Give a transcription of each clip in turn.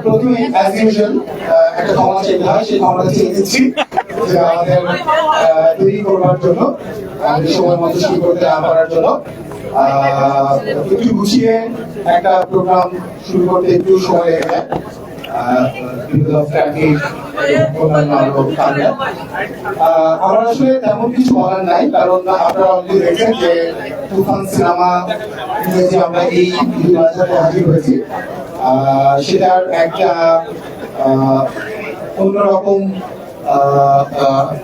প্রথমে as usual একটা ক্ষমা চাইতে হয়, সেই ক্ষমাটা চেয়ে দিচ্ছি যে আমাদের দেরি করবার জন্য, আমাদের সময় মতো শুরু করতে না পারার জন্য। একটু গুছিয়ে একটা প্রোগ্রাম শুরু করতে একটু সময় লেগে যায়, আমার আসলে তেমন কিছু বলার নাই, কারণ আপনারা অলরেডি দেখেন যে তুফান সিনেমা নিয়ে যে আমরা এই বাজারে হাজির হয়েছি, সেটার একটা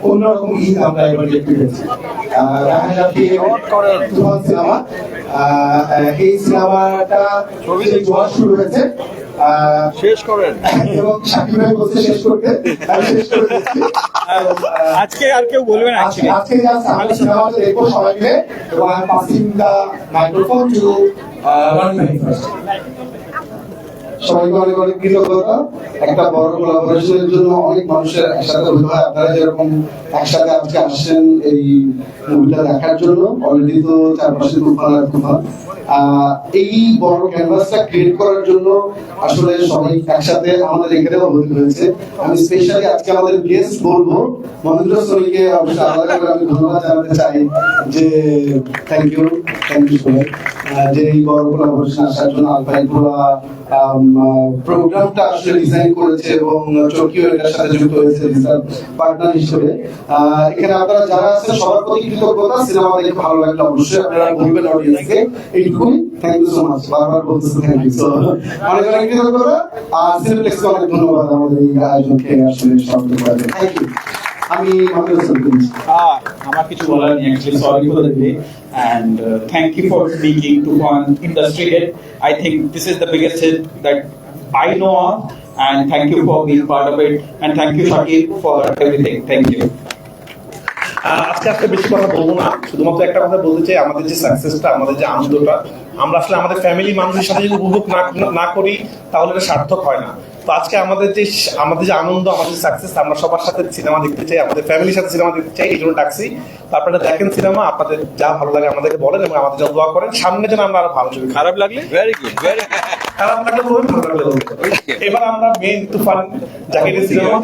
অন্যরকম ঈদ আমরা এবার দেখতে পেয়েছি। তুফান সিনেমা, এই সিনেমাটা জোয়ার শুরু হয়েছে, শেষ করেন এবং সাকিব ভাই বলছে শেষ করতে, আমি শেষ করে দিচ্ছি। আজকে আর কেউ বলবেন আজকে জাস্ট আমরা সিনেমাটা দেখবো সবাই মিলে, এবং আমি পাসিং দ্য মাইক্রোফোন টু সবাইকে অনেক অনেক কৃতজ্ঞতা। একটা বড় কোলাবোরেশনের জন্য অনেক মানুষের একসাথে হতে হয়। আপনারা যেরকম একসাথে আজকে আসছেন এই মুভিটা দেখার জন্য, অলরেডি তো চারপাশে তুফান আর তুফান, এই বড় ক্যানভাসটা ক্রিয়েট করার জন্য আসলে সবাই একসাথে আমাদের এখানে হতে হয়েছে। আমি স্পেশালি আজকে আমাদের গেস্ট বলবো মহেন্দ্র সোনিকে অবশ্যই আলাদা করে আমি ধন্যবাদ জানাতে চাই যে থ্যাংক ইউ সবাই, যে এই বড় কোলাবোরেশন আসার জন্য। আলফাই পুরো প্রোগ্রামটা আসলে ডিজাইন করেছে এবং চকিও এটার সাথে যুক্ত হয়েছে পার্টনার হিসেবে। এখানে আপনারা যারা আছেন সবার প্রতি কৃতজ্ঞতা। সিনেমা দেখে ভালো লাগলে অবশ্যই আপনারা বলবেন অডিয়েন্সকে, এইটুকুই। থ্যাংক ইউ সো মাচ, বারবার বলতেছি থ্যাংক ইউ। সো অনেক অনেক কৃতজ্ঞতা, আর সিনেপ্লেক্সকে অনেক ধন্যবাদ আমাদের এই আয়োজনকে আসলে সাহায্য করার জন্য। Thank you. আমি আমার কিছু বলার নেই, actually sorry for the delay, and thank you for speaking to one industry head. I think this is the biggest hit that I know of, and thank you for being part of it, and thank you Shakib for everything. Thank you. আজকে বেশি কথা বলবো না, শুধুমাত্র একটা কথা বলতে চাই, আমাদের যে সাকসেসটা, আমাদের যে আনন্দটা, আমরা আসলে আমাদের ফ্যামিলি মানুষের সাথে যদি উপভোগ না করি তাহলে এটা সার্থক হয় না। তো আজকে আমাদের যে আনন্দ, আমাদের সাকসেস, আমরা সবার সাথে সিনেমা দেখতে চাই, আমাদের ফ্যামিলির সাথে সিনেমা দেখতে চাই, এই জন্য ডাকছি। তো আপনারা দেখেন সিনেমা, আপনাদের যা ভালো লাগে আমাদেরকে বলেন এবং আমাদের যা দোয়া করেন, সামনে যেন আমরা আরো ভালো ছবি। খারাপ লাগলে ভেরি গুড, খারাপ লাগলে বলবেন, ভালো লাগলে বলবেন। এবার আমরা মেইন তুফান জাকিরের সিনেমা।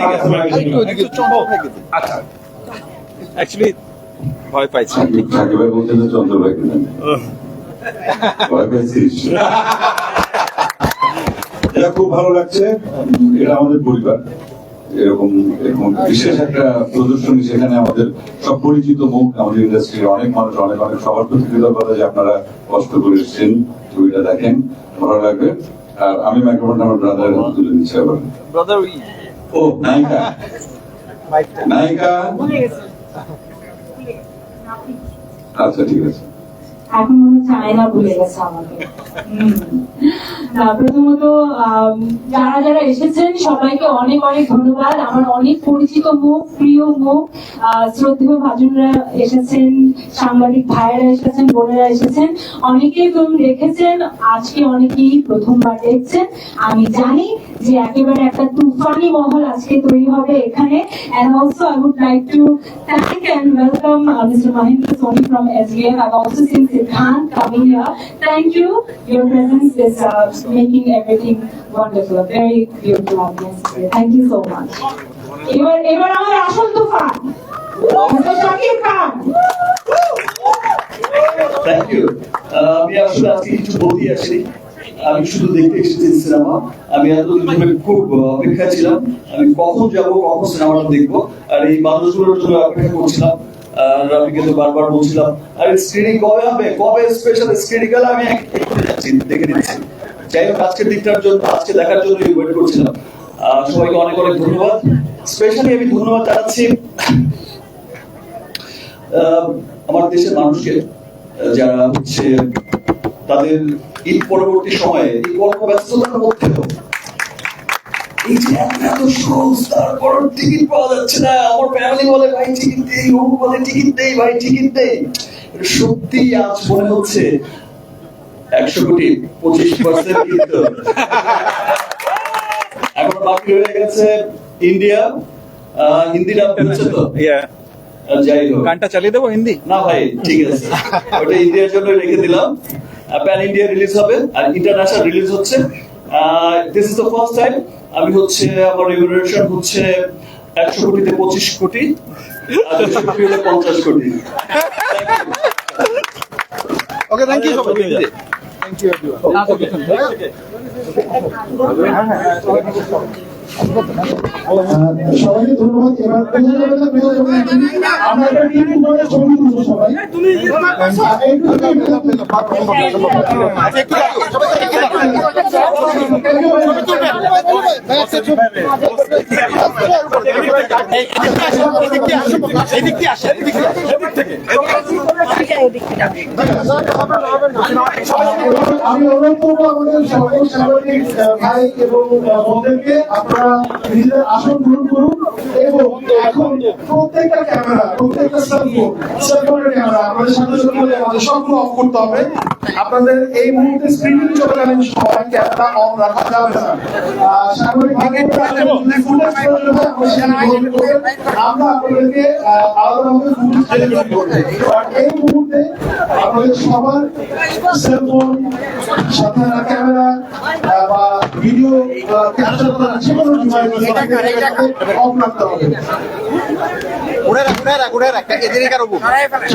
আচ্ছা, অ্যাকচুয়ালি ভয় পাইছি। সাকিব বলতে চন্দ্র ভাই ভয় পাইছিস? এটা খুব ভালো লাগছে, এটা আমাদের পরিবার। এরকম এরকম বিশেষ একটা প্রদর্শনী, সেখানে আমাদের সব পরিচিত মুখ, আমাদের ইন্ডাস্ট্রির অনেক মানুষ, অনেক অনেক সবার প্রতি কৃতজ্ঞতা যে আপনারা কষ্ট করে এসেছেন, ছবিটা দেখেন, ভালো লাগবে। আর আমি মাইক্রোফোনটা আমার ব্রাদারের হাতে তুলে দিচ্ছি আবার। ও নায়িকা, নায়িকা, আচ্ছা ঠিক আছে। এখন মনে হচ্ছে আয়না ভুলে গেছে আমাকে। প্রথমত যারা যারা এসেছেন সবাইকে অনেক অনেক ধন্যবাদ। আমার অনেক পরিচিত মুখ, প্রিয় মুখ, শ্রদ্ধেয় ভাজনরা এসেছেন, সাংবাদিক ভাইয়েরা এসেছেন, বোনেরা এসেছেন, অনেকেই ফিল্ম দেখেছেন, আজকে অনেকেই প্রথমবার দেখছেন। আমি জানি যে একেবারে একটা তুফানি মহল আজকে তৈরি হবে এখানে। And also I would like to thank and welcome Mr. Mahendra Soni from SBF. I've also seen Siddhant coming here. Thank you. Your presence is making everything wonderful. A very beautiful audience. Thank you so much. এবার আমার আসল Toofan Shakib Khan. Thank you. আমি আসলে আজকে কিছু বলতে আসি, আমি শুধু দেখতে এসেছি সিনেমা। আমি এতদিন ধরে খুব অপেক্ষা ছিলাম, আমি কখন যাবো, কখন সিনেমাটা দেখবো, আর এই মানুষগুলোর জন্য অপেক্ষা করছিলাম। রবিকে তো বারবার বলছিলাম আরে স্ক্রিনিং কবে হবে, কবে স্পেশাল স্ক্রিনিং গেলে আমি এক্ষুনি যাচ্ছি, দেখে নিচ্ছি। যাই হোক, আজকের দিকটার জন্য, আজকে দেখার জন্য ওয়েট করছিলাম। সবাইকে অনেক অনেক ধন্যবাদ। স্পেশালি আমি ধন্যবাদ জানাচ্ছি আমার দেশের মানুষকে, যারা হচ্ছে তাদের ঈদ পরবর্তী সময়ে এই কর্মব্যস্ততার মধ্যেও এই যে এত সহজ, তারপর টিকিট পাওয়া যাচ্ছে না, আমার ফ্যামিলি বলে ভাই টিকিট দেই, ও বলে টিকিট দেই, ভাই টিকিট দেই। সত্যি আজ মনে হচ্ছে 100% কিন্তু এখন বাকি হয়ে গেছে ইন্ডিয়া। হিন্দিটা পেয়েছে তো? যাই হোক, গানটা চালিয়ে দেবো হিন্দি? না ভাই, ঠিক আছে, ওটা ইন্ডিয়ার জন্য রেখে দিলাম। প্যান ইন্ডিয়া রিলিজ হবে আর ইন্টারন্যাশনাল রিলিজ হচ্ছে this is the first time আমি হচ্ছে আমার রেমুনারেশন হচ্ছে 100 কোটিতে 25 কোটি আর 200 কোটি হলে 50 কোটি। ওকে, থ্যাংক ইউ সবাই। সবাইকে ধন্যবাদ। এবার আমরা একটা টিম করে ছবি তুলবো সবাই। আমি অনুরোধ করবো আমাদের সকল সাংবাদিক ভাই এবং বোনদেরকে আপনারা নিজেদের আসন গ্রহণ করুন এবং এখন প্রত্যেকটা ক্যামেরা, প্রত্যেকটা সেলফোনের ক্যামেরা আমাদের সাথে সাথে আমাদের সবগুলো অফ করতে হবে। আপনাদের এই মুহূর্তে স্ক্রিনিং চলাকালীন সময় ক্যামেরা অন রাখা যাবে না। সাংবাদিক আমরা আপনাদেরকে আলাদাভাবে এই মুহূর্তে আপনাদের সবার সেলফোন সাথে ক্যামেরা বা ভিডিও ক্যাপচার করা যে কোনো ডিভাইস অফ রাখতে হবে।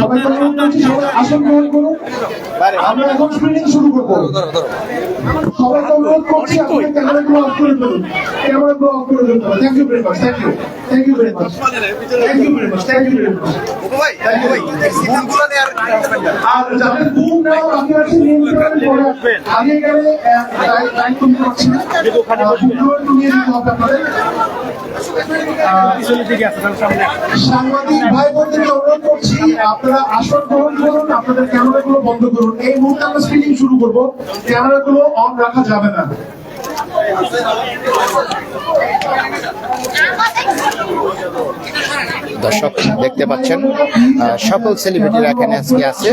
সবাই আসন গ্রহণ করুন। আমরা এখন স্ক্রিনিং শুরু করবো। সবাইকে অনুরোধ করছি আপনাদের ক্যামেরাগুলো অফ করে দেবেন, ক্যামেরাগুলো অফ করে দেবেন। Thank you very much, thank you, thank you very much, thank you very much, thank you very much. আর যাদের বুক নেওয়া বাকি আছে আগে গেলে দায়িত্ব নিতে পারছি না, বুকগুলো নিয়ে দিতে হবে আপনাদের। সাংবাদিক ভাই বোনদেরকে অনুরোধ করছি আপনারা আসন গ্রহণ করুন, আপনাদের ক্যামেরাগুলো বন্ধ করুন। এই মুহূর্তে আমরা স্ক্রিনিং শুরু করবো, ক্যামেরাগুলো অন রাখা যাবে না। দর্শক দেখতে পাচ্ছেন সকল সেলিব্রিটিরা এখানে আজকে আছে,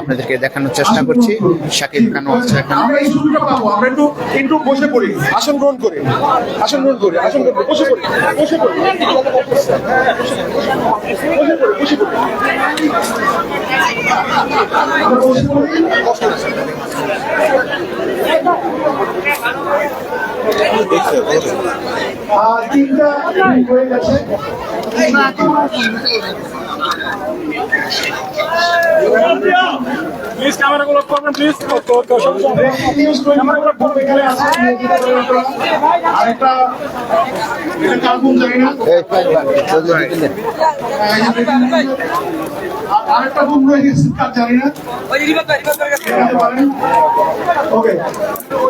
আপনাদেরকে দেখানোর চেষ্টা করছি। শাকিব খানও আছে এখানে। আমরা এই সুযোগটা পাবো, আমরা একটু বসে পড়ি, আসন গ্রহণ করে, আসন গ্রহণ করে, আসন গ্রহণ করে, বসে পড়ি, বসে পড়ি, বসে পড়ি। তিনটা হয়ে গেছে। প্লিজ ক্যামেরাগুলো অফ করবেন, প্লিজ। আরেকটা কার্টুন জানি না, আরেকটা বুম রয়ে গেছে কার জানি না। ওকে,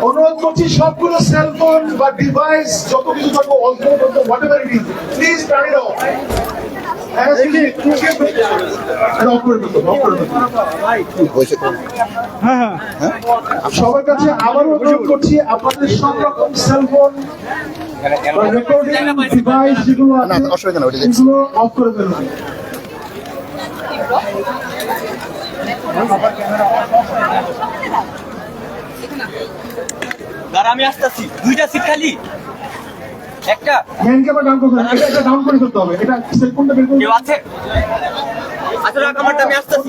অনুরোধ করছি সবগুলো সেলফোন বা ডিভাইস যত কিছু থাকবো whatever it is, please turn it off. সবার কাছে আবারও অনুরোধ করছি আপনাদের সব রকম সেলফোন রেকর্ডিং ডিভাইস যেগুলো আছে সেগুলো অফ করে ফেলুন। আমি আসতেছি, দুইটা সিট খালি, একটা মেন ক্যামেরা ডাউন করতে হবে, এটা ডাউন করে ফেলতে হবে। এটা সেলফোনটা বের করে কেউ আছে? আচ্ছা রাখ, আমারটা আমি আসতেছি।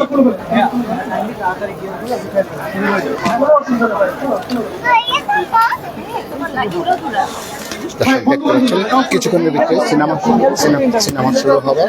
দর্শক দেখতে পাচ্ছেন কিছুক্ষণের ভিতরে সিনেমা শুরু হবে।